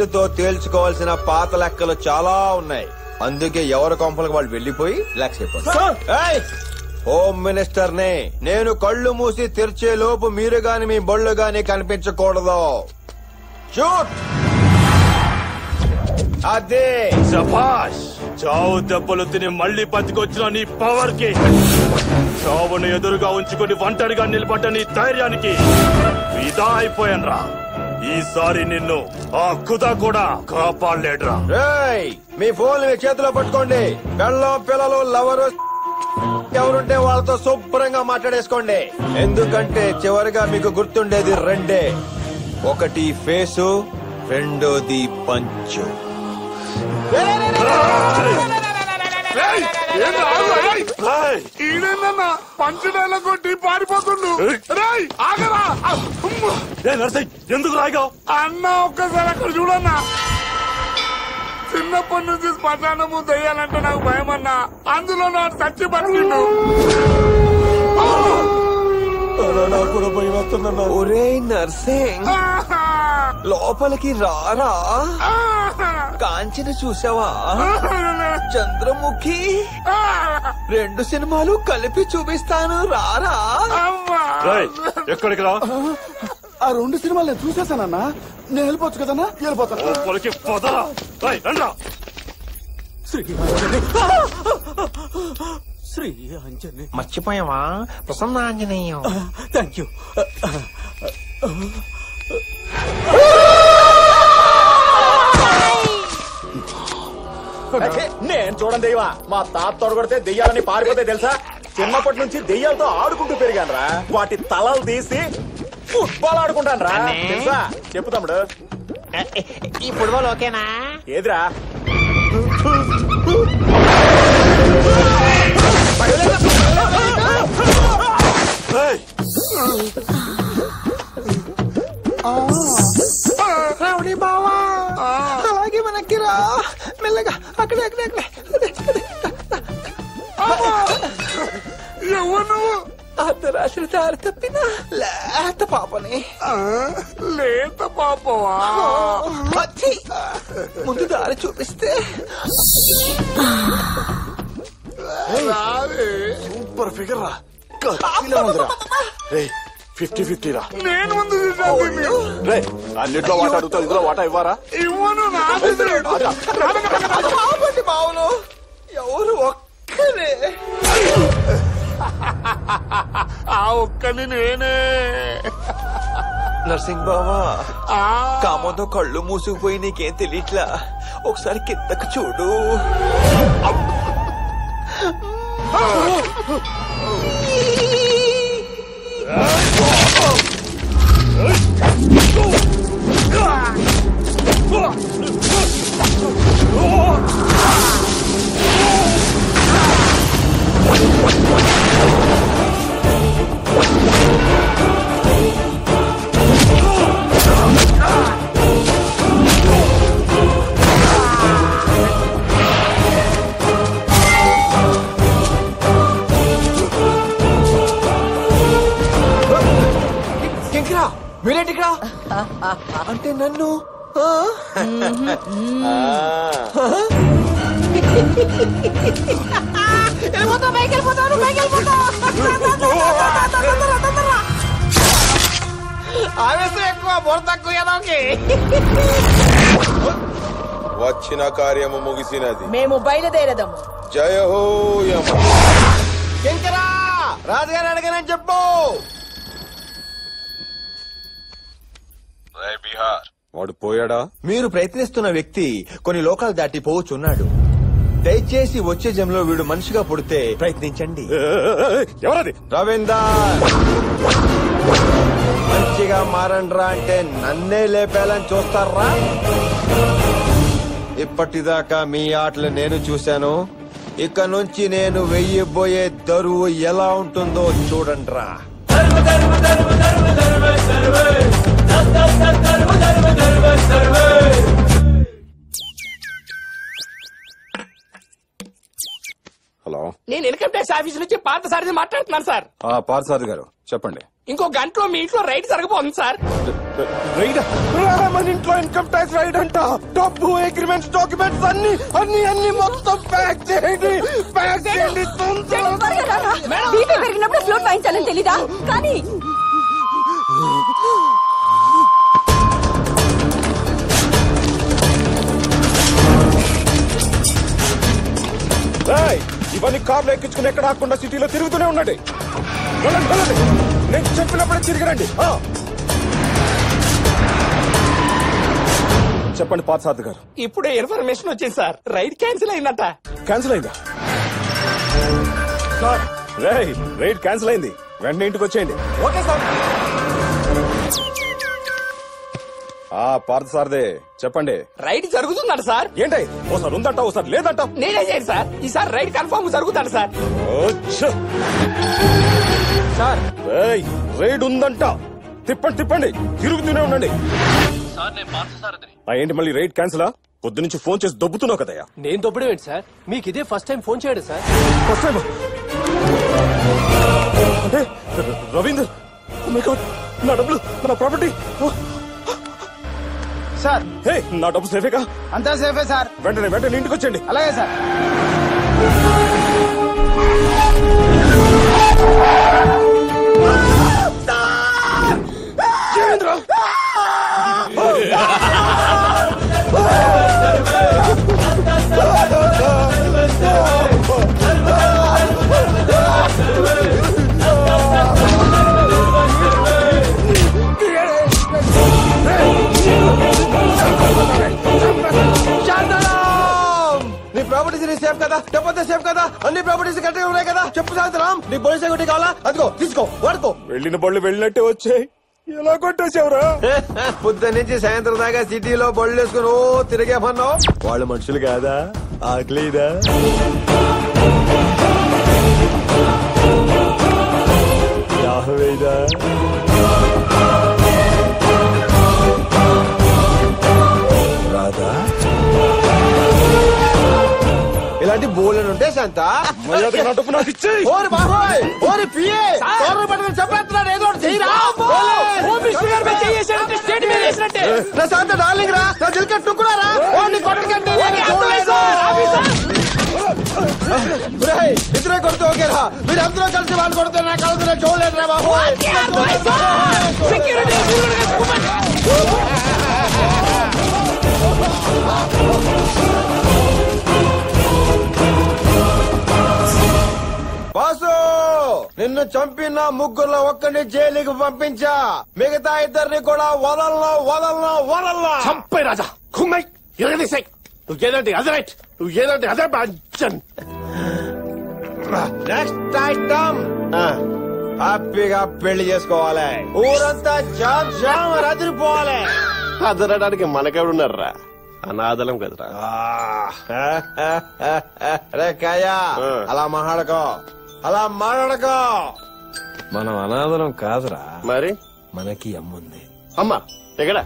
వీడితో తేల్చుకోవాల్సిన పాత లెక్కలు చాలా ఉన్నాయి. అందుకే ఎవరి కొంపలకు వాళ్ళు వెళ్లిపోయి రిలాక్స్ అయిపోతారు. హోమ్ మినిస్టర్ నే నేను కళ్ళు మూసి తెరిచే లోపు మీరు గాని మీ బొళ్ళు గాని కనిపించకూడదు. షూట్. అదే శభాష్. చావు దెబ్బలు తిని మళ్లీ బతికొచ్చిన నీ పవర్ కి, చావును ఎదురుగా ఉంచుకుని ఒంటరిగా నిలబడ్డ నీ ధైర్యానికి ఫిదా అయిపోయాన్రా. ఈసారి నిన్ను ఆ ఖుదా కూడా కాపాడలేడురా. మీ ఫోన్ మీ చేతిలో పట్టుకోండి. పెళ్ళం పిల్లలు లవరు ఎవరుంటే వాళ్ళతో శుభ్రంగా మాట్లాడేసుకోండి. ఎందుకంటే చివరిగా మీకు గుర్తుండేది రెండే, ఒకటి ఫేసు, రెండోది పంచు. ఈడేనన్నా పంచడేళ్ళ కొట్టి పారిపోతుండు. ఎందుకు రాగావు అన్న? ఒక్కసారి అక్కడ చూడన్నా. చిన్నప్పటి నుంచి శ్మశానము దయ్యాలంటే నాకు భయం అన్నా. అందులో నాకు చచ్చి బతికిండు. కూడా భయం వస్తుందన్నా. ఒరే నర్సింగ్, లోపలికి రారా. కాంచన చూసావా? చంద్రముఖి 2 సినిమాలు కలిపి చూపిస్తాను, రారా. ఎక్కడికి రా? ఆ 2 సినిమాలు నేను చూసేసానన్నా. నేను వెళ్ళిపోవచ్చు కదన్నా. వెళ్ళిపోతాను. శ్రీ ఆంజనేయ. మర్చిపోయావా? ప్రసన్న ఆంజనేయం. Thank you. నేను చూడండి దెయ్యమా. మా తాత తొడగొడితే దెయ్యాలని పారిపోతే తెలుసా? చిన్నప్పటి నుంచి దెయ్యాలతో ఆడుకుంటూ పెరిగాను రా. వాటి తలలు తీసి ఫుట్బాల్ ఆడుకుంటాను రా. తెలుసా? చెప్పు తమ్ముడు. ఈ ఫుట్బాల్ ఓకేనా? ఏదిరా? రావుడి బావా, అలాగే మనకి రా. మెల్లగా అక్కడే అక్కడే అక్కడే. ఎవరు? అర్ధరాత్రి దారి తప్పిన లేత పాపని. లేత పాపవా? ముందు దారి చూపిస్తే. సూపర్ ఫిగర్ రా. 50-50 రా. నేను ముందు చూసాను. అన్నిట్లో వాట అడుగుతావు, ఇందులో వాట ఇవ్వరా? ఇవ్వను. బావులు ఎవరు ఒక్కరే. ఆ ఒక్కని నేనే. నర్సింగ్ బావా, కామంతో కళ్ళు మూసుకుపోయి నీకేం తెలియట్లా. ఒకసారి కిందకు చూడు. మీరేంటిక్కడ? అంటే నన్ను ఆవేశం ఎక్కువ, బోర్ తక్కువ. వచ్చిన కార్యము ముగిసినది. మేము బయలుదేరదాము. జయ హో యమ. శంకరా, రాజుగారు అడగనని చెప్పు. బీహార్ వాడు పోయాడా? మీరు ప్రయత్నిస్తున్న వ్యక్తి కొన్ని లోకాలు దాటి పోవచ్చున్నాడు. దయచేసి వచ్చే జంలో వీడు మనిషిగా పుడితే ప్రయత్నించండి. ఎవరది? రవీందర్, మంచిగా మారండ్రా అంటే నన్నే లేపేయాలని చూస్తారా? ఇప్పటిదాకా మీ ఆటలు నేను చూశాను. ఇక నుంచి నేను వెయ్యబోయే దరువు ఎలా ఉంటుందో చూడండ్రా. హలో నేను ఇన్కమ్ ట్యాక్స్ ఆఫీస్ నుంచి పాత సారిది మాట్లాడుతున్నాను సార్. పార్థసారథి గారు చెప్పండి. ఇంకో గంటలో మీ ఇంట్లో రైడ్ జరగబోతుంది సార్. మన ఇంట్లో ఇన్కమ్ ట్యాక్స్ రైడ్ అంట. డబ్బు, అగ్రిమెంట్స్, డాక్యుమెంట్స్ అన్ని అన్ని అన్ని మొత్తం ప్యాక్ చేయండి. ప్యాక్ చేయండి. బీపీ పెరిగినప్పుడు ఫ్లూట్ వాయించాలని తెలీదా? కానీ ఇవన్నీ కార్లు ఎక్కించుకుని ఎక్కడ ఆకుండా సిటీలో తిరుగుతూనే ఉండండి. వెళ్ళండి వెళ్ళండి, నేను చెప్పినప్పుడే తిరిగిరండి. చెప్పండి పార్థసారథి గారు. ఇప్పుడే ఇన్ఫర్మేషన్ వచ్చింది సార్, రైడ్ క్యాన్సిల్ అయిందంట. క్యాన్సిల్ అయిందా సార్? రైడ్ క్యాన్సిల్ అయింది, వెంటనే ఇంటికి వచ్చేయండి. Okay sir. పార్థసారథి చెప్పండి. రైడ్ జరుగుతుందంట సార్. ఏంటి ఓసారి ఉందంట ఓసారి లేదంట? నేనే చేయండి సార్, ఈసారి రైడ్ కన్ఫర్మ్ జరుగుతాడు సార్. సార్ రైడ్ ఉందంట, తిప్పండి తిప్పండి, తిరుగుతూనే ఉండండి. ఏంటి మళ్ళీ రైడ్ క్యాన్సిలా? పొద్దు నుంచి ఫోన్ చేసి దొబ్బుతున్నావు కదయ్యా. నేను దొబ్బడం ఏంటి సార్? మీకు ఇదే ఫస్ట్ టైం ఫోన్ చేయడం సార్? ఫస్ట్ టైం అంటే రవీందర్, నా డబ్బులు, నా ప్రాపర్టీ సార్. హే, నా డబ్బు సేఫేగా? అంతా సేఫే సార్. వెంటనే వెంటనే ఇంటికి వచ్చేయండి. అలాగే సార్. నీ ప్రాపర్టీస్ నీ సేఫ్ కదా, డబ్బు సేఫ్ కదా, అన్ని ప్రాపర్టీస్ కరెక్ట్గా ఉన్నాయి కదా. చెప్పు సాయంత్రం నీ పోలీస్ సెక్యూరిటీ కావాలా? అదిగో తీసుకో, వాడుకో. వెళ్ళిన బళ్ళు వెళ్ళినట్టే వచ్చాయి, ఎలా కొట్టేసావురా? పొద్దు నుంచి సాయంత్రం దాకా సిటీలో బళ్ళు వేసుకుని ఓ తిరిగేమన్నావు. వాళ్ళు మనుషులు కాదా? ఆకలిదా? దాహమేదా? రాదా? ఇలాంటి బోర్డులు ఉంటే శాంత మర్యాదగా నా డబ్బు నాకు ఇచ్చేయ్. ఓరి బాబోయ్, ఓరి పిఏ కోర్లు పట్టుకుని చెప్పేస్తున్నాడు, ఏదో ఒకటి చెయ్యిరా. నా శాంత డార్లింగ్ రా, నా దిల్ కా టుక్కురా రా. ఓని కొట్టుకంటే ఇద్దరే కొడుతూ ఓకేరా, మీరు అందరూ కలిసి వాళ్ళు కొడుతూ నా కలుగుతున్నా చూడలేదు రా బాబు. బాసు, నిన్ను చంపిన ముగ్గురులో ఒక్కడిని జైలుకి పంపించా, మిగతా ఇద్దరిని కూడా వదలను. చంపే రాజా, కుమ్మై ఇరగదీసాయి. నువ్వేదంటే అదే రైట్, నువ్వేదంటే అదే బాధ్యన్. నెక్స్ట్ ఐటమ్ హ్యాపీగా పెళ్లి చేసుకోవాలి, ఊరంతా జామ్ జామ్ రదిరిపోవాలి. అదనడానికి మనకెవడున్నారా? అనాథలం కదరా. రే కాయా, అలా మాట్లాడకో. మనం అనాథలం కాదురా, మరి మనకి అమ్ముంది. అమ్మా ఎక్కడ?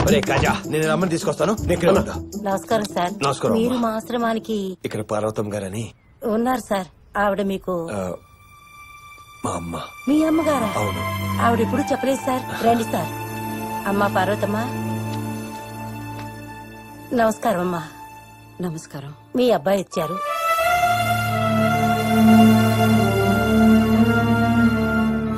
ఒరే కాజా, నేను అమ్మని తీసుకొస్తాను. నమస్కారం సార్. నమస్కారం. మీరు మా ఆశ్రమానికి ఇక్కడ పార్వతం గారని ఉన్నారు సార్. ఆవిడ మీకు మా అమ్మ. మీ అమ్మగారా? అవును. ఆవిడ ఎప్పుడు చెప్పలేదు సార్. రండి సార్. అమ్మా పార్వతమ్మా, నమస్కారం అమ్మా. నమస్కారం. మీ అబ్బాయి ఇచ్చారు.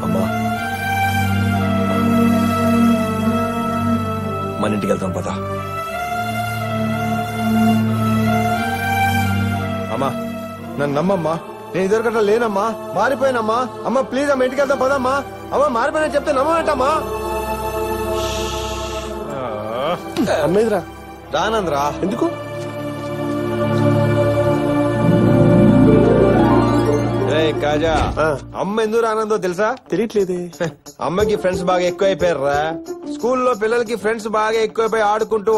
అమ్మా, మన ఇంటికి వెళ్తాం పదా. అమ్మా నన్ను నమ్మమ్మా, నేను ఇద్దరు లేనమ్మా, మారిపోయానమ్మా. అమ్మ ప్లీజ్ అమ్మ, ఇంటికి వెళ్తాం పదమ్మా. అమ్మ మారిపోయినా చెప్తే నమ్మమంటమ్మా. అమ్మేదిరా. రానంద్రా. ఎందుకు? కాజా, అమ్మ ఎందుకు రానందో తెలుసా? తెలియట్లేదే. అమ్మకి ఫ్రెండ్స్ బాగా ఎక్కువైపోయారా. స్కూల్లో పిల్లలకి ఫ్రెండ్స్ బాగా ఎక్కువైపోయి ఆడుకుంటూ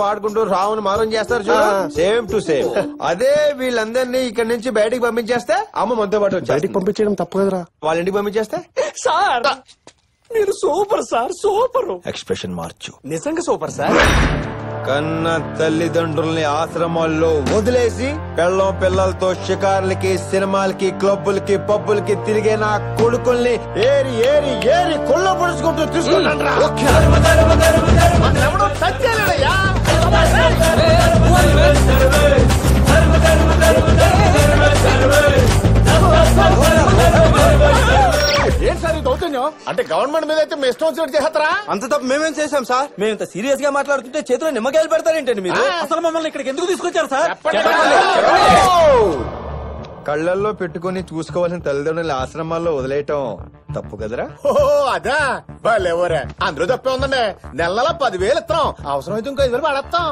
రావును మారం చేస్తారు చూడు, సేమ్ టు సేమ్. అదే వీళ్ళందరినీ ఇక్కడ నుంచి బయటికి పంపించేస్తే అమ్మ మనతో పాటు బయటికి పంపించడం తప్పు కదరా. వాళ్ళ ఇంటికి పంపించేస్తే సార్ మీరు సూపర్ సార్, సూపర్. ఎక్స్ప్రెషన్ మార్చు. నిజంగా సూపర్ సార్. కన్న తల్లిదండ్రుల్ని ఆశ్రమాల్లో వదిలేసి పెళ్ళం పిల్లలతో షికార్లకి సినిమాలకి క్లబ్బులకి పబ్బులకి తిరిగే నా కొడుకుల్ని ఏరి ఏరి ఏరి కొల్ల పొడుచుకుంటూ తీసుకుంటాను రా. ఎవడో చచ్చేలేడయ్యా. ఏంటి సార్ ఈ దౌర్జన్యం? అంటే గవర్నమెంట్ మీద అయితే మీ ఇష్టం వచ్చినట్టు చేస్తారా? అంత తప్ప మేమేం చేశాం సార్? మేము ఇంత సీరియస్ గా మాట్లాడుతుంటే చేతిలో నిమ్మకాయలు పెడతారేంటండి మీరు? అసలు మమ్మల్ని ఇక్కడికి ఎందుకు తీసుకొచ్చారు సార్? కళ్ళల్లో పెట్టుకుని చూసుకోవాల్సిన తల్లిదండ్రుల ఆశ్రమాల్లో వదిలేయటం తప్పు కదరా? ఓ అదా వాళ్ళెవరే, అందులో తప్పే ఉందండి. నెలలా 10,000 ఇస్తాం, అవసరమైతే ఇంకో 5,000 పడేస్తాం.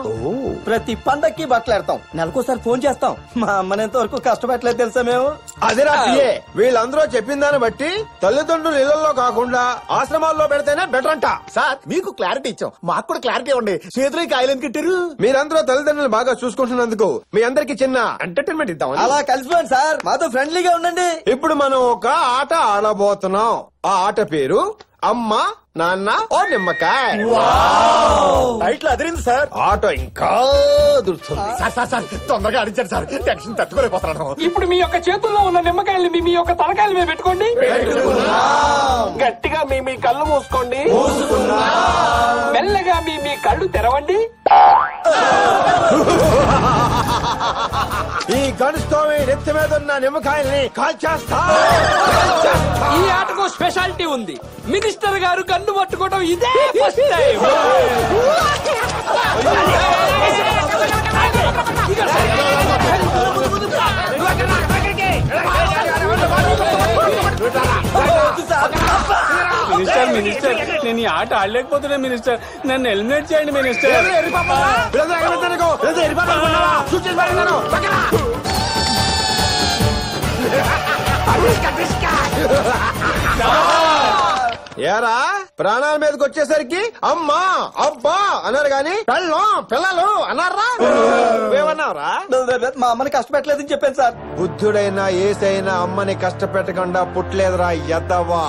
ప్రతి పండక్కి బట్టలు పెడతాం, నెలకోసారి ఫోన్ చేస్తాం. మా అమ్మని ఎంత వరకు కష్టపెట్టలేదు తెలుసా మేము? అదేరా పిఏ, వీళ్ళందరూ చెప్పిన దాన్ని బట్టి తల్లిదండ్రులు ఇళ్లలో కాకుండా ఆశ్రమాల్లో పెడితేనే బెటర్ అంట. సార్ మీకు క్లారిటీ ఇచ్చాం, మాకు కూడా క్లారిటీ ఇవ్వండి. చేతిలో ఈ కాయలు ఎందుకు కట్టారు? మీరందరూ తల్లిదండ్రులు బాగా చూసుకుంటున్నందుకు మీ అందరికి చిన్న ఎంటర్టైన్మెంట్ ఇద్దాం. అలా కలిసిపోండి సార్, మాతో ఫ్రెండ్లీగా ఉండండి. ఇప్పుడు మనం ఒక ఆట ఆడబోతున్నాం. ఆ ఆట పేరు అమ్మ నాన్న ఓ నిమ్మకాయ. ఇట్లా అదిరింది సార్. ఆట ఇంకా దుర్తుంది. సార్ సార్ సార్ తొందరగా అడిచారు సార్, టెన్షన్ తట్టుకోలేకపోతున్నాను. ఇప్పుడు మీ యొక్క చేతుల్లో ఉన్న నిమ్మకాయల్ని మీ యొక్క తలకాయల మీద పెట్టుకోండి. గట్టిగా మీ కళ్ళు మూసుకోండి. మెల్లగా మీ కళ్ళు తెరవండి. ఈ గడుస్తో నెత్తి మీద ఉన్న నిమ్మకాయల్ని కాల్చేస్తా. ఈ ఆటకు స్పెషాలిటీ ఉంది. మినిస్టర్ గారు కన్ను పట్టుకోవడం ఇదే ఫస్ట్ టైం. మినిస్టర్ నేను ఈ ఆట ఆడలేకపోతున్నా మినిస్టర్, నన్ను ఎలిమినేట్ చేయండి మినిస్టర్. ఏరా ప్రాణాల మీదకి వచ్చేసరికి అమ్మా అబ్బా అన్నారు గాని పిల్లలు అన్నారా? ఏమన్నారా? మా అమ్మని కష్టపెట్టలేదని చెప్పాను సార్. బుద్ధుడైనా ఏసైనా అమ్మని కష్టపెట్టకుండా పుట్టలేదురా ఎద్దవా.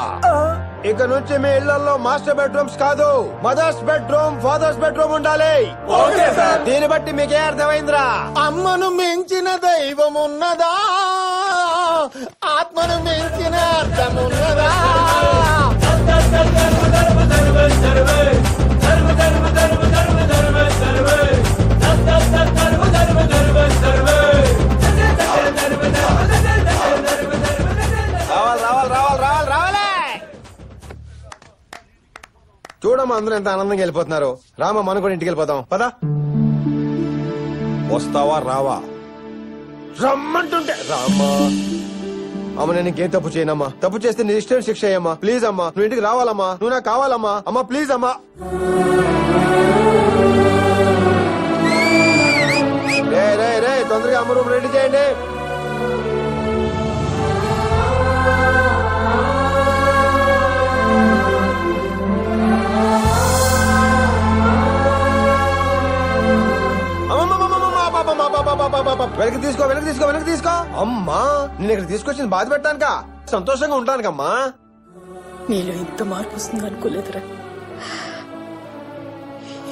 ఇక నుంచి మీ ఇళ్లలో మాస్టర్ బెడ్రూమ్స్ కాదు, మదర్స్ బెడ్రూమ్ ఫాదర్స్ బెడ్రూమ్ ఉండాలి. దీన్ని బట్టి మీకే అర్థమైందిరా? అమ్మను మించిన దైవం ఉన్నదా, ఆత్మను మించిన అర్థం ఉన్నదా? చూడమ్మా అందరూ ఎంత ఆనందంగా వెళ్ళిపోతున్నారు. రామా మనం కూడా ఇంటికి వెళ్ళిపోతాం పదా. వస్తావా రావా? రమ్మంటుంటే రామా. అమ్మ నేను ఇంకేం తప్పు చేయనమ్మా, తప్పు చేస్తే నీ ఇష్టం శిక్ష అయ్యమ్మా. ప్లీజ్ అమ్మా నువ్వు ఇంటికి రావాలమ్మా, నువ్వు నాకు కావాలమ్మా. అమ్మా ప్లీజ్ అమ్మా. రే రే రే తొందరగా అమ్మ రూమ్ రెడీ చేయండి. వెనక్కి తీసుకో వెనక్కి తీసుకో వెనక్కి తీసుకో. అమ్మా నేను ఇక్కడ తీసుకొచ్చింది బాధ పెట్టానుక, సంతోషంగా ఉంటానుకమ్మా. నీలో ఇంత మార్పు వస్తుంది అనుకోలేదురా.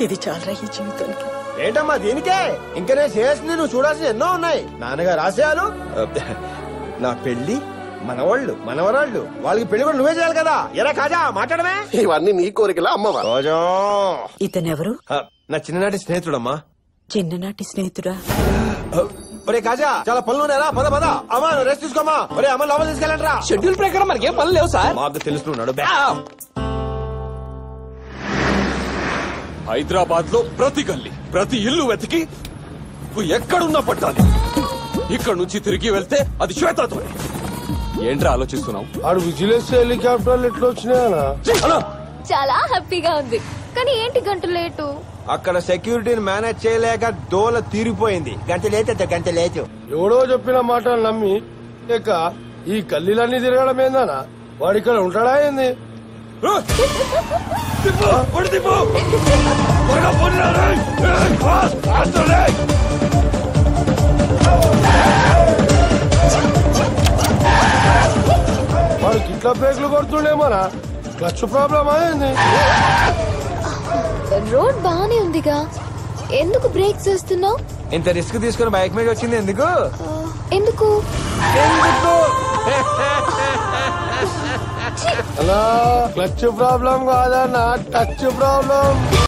ఇది చాలరా ఈ జీవితానికి. ఏంటమ్మా దీనికే? ఇంకా నేను చేయాల్సింది నువ్వు చూడాల్సింది ఎన్నో ఉన్నాయి. నాన్నగారు ఆశయాలు, నా పెళ్లి, మనవాళ్ళు మనవరాళ్ళు, వాళ్ళకి పెళ్లి కూడా నువ్వే చేయాలి కదా. ఎరా కాజా మాట్లాడమే. ఇవన్నీ నీ కోరికలా అమ్మవా? ఇతనెవరు? నా చిన్ననాటి స్నేహితుడమ్మా. చిన్ననాటి స్నేహితుడా? ఒరే కాజా చాలా పనులు ఉన్నాయా? పద పద. అమ్మా రెస్ట్ తీసుకోమా. ఒరే అమ్మ లోపల తీసుకెళ్ళండి రా. షెడ్యూల్ ప్రకారం మనకేం పనులు లేవు సార్. మాకు తెలుస్తున్నాడు. హైదరాబాద్ లో ప్రతి గల్లీ ప్రతి ఇల్లు వెతికి నువ్వు ఎక్కడున్నా పట్టాలి. ఇక్కడ నుంచి తిరిగి వెళ్తే అది శ్వేతతో. ఏంట్రా ఆలోచిస్తున్నావు? ఆడు విజిలెన్స్ హెలికాప్టర్లు ఎట్లా వచ్చినాయనా? చాలా హ్యాపీగా ఉంది. కానీ ఏంటి గంట లేటు? అక్కడ సెక్యూరిటీని మేనేజ్ చేయలేక దోల తీరిపోయింది. గంట లేచు. ఎవడో చెప్పిన మాటలు నమ్మి లేక ఈ గల్లీలన్నీ తిరగడం ఏందనా? వాడు ఇక్కడ ఉంటాడా ఏంది? వాడు గిట్ల బ్రేక్లు కొడుతుండేమోనా? క్లచ్ ప్రాబ్లం అయింది. రోడ్ బానే ఉందిగా. ఎందుకు బ్రేక్ చేస్తున్నావు? ఇంత రిస్క్ తీసుకుని బైక్ మీద వచ్చింది ఎందుకు? ఎందుకు? హలో, క్లచ్ ప్రాబ్లం కాదన్నా, టచ్ ప్రాబ్లం.